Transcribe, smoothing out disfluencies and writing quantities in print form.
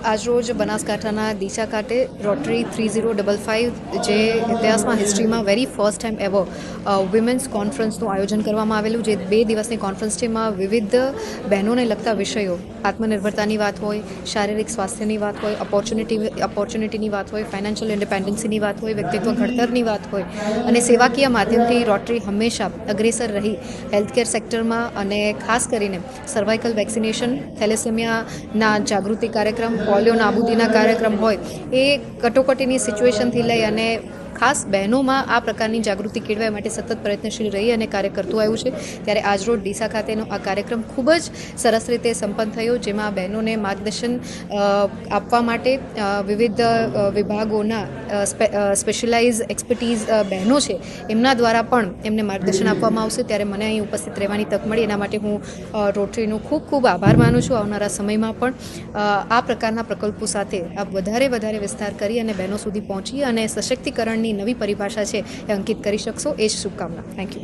આજરોજ બનાસકાંઠાના ડીસા ખાતે રોટરી 3055 જે ઇતિહાસમાં હિસ્ટ્રીમાં very first time ever women's કોન્ફરન્સનું આયોજન કરવામાં આવેલું, જે 2 દિવસની કોન્ફરન્સ છે. એમાં વિવિધ બહેનોને લગતા વિષયો, આત્મનિર્ભરતાની વાત હોય, શારીરિક સ્વાસ્થ્યની વાત હોય, ઓપોર્ચ્યુનિટીની વાત હોય, ફાઇનાન્શિયલ ઇન્ડિપેન્ડન્સીની વાત હોય, વ્યક્તિત્વ ઘડતરની વાત હોય અને સેવાકીય માધ્યમથી રોટરી હંમેશા અગ્રેસર રહી હેલ્થકેર સેક્ટરમાં અને ખાસ કરીને સર્વાઇકલ વેક્સિનેશન, થેલેસેમિયાના જાગૃતિ કાર્યક્રમ, પોલિયો નાબૂદીના કાર્યક્રમ હોય, એ કટોકટીની સિચ્યુએશનથી લઈ અને ખાસ બહેનોમાં આ પ્રકારની જાગૃતિ કેળવાય માટે સતત પ્રયત્નશીલ રહી અને કાર્ય કરતું આવ્યું છે. ત્યારે આજરોજ ડીસા ખાતેનો આ કાર્યક્રમ ખૂબ જ સરસ રીતે સંપન્ન થયો, જેમાં બહેનોને માર્ગદર્શન આપવા માટે વિવિધ વિભાગોના સ્પેશિયલાઇઝ એક્સપર્ટીઝ બહેનો છે, એમના દ્વારા પણ એમને માર્ગદર્શન આપવામાં આવશે. ત્યારે મને અહીં ઉપસ્થિત રહેવાની તક મળી, એના માટે હું રોટરીનો ખૂબ ખૂબ આભાર માનું છું. આવનારા સમયમાં પણ આ પ્રકારના પ્રકલ્પો સાથે આપ વધારે વિસ્તાર કરી અને બહેનો સુધી પહોંચી અને સશક્તિકરણની નવી પરિભાષા છે એ અંકિત કરી શકશો. એ જ શુભકામના. Thank you.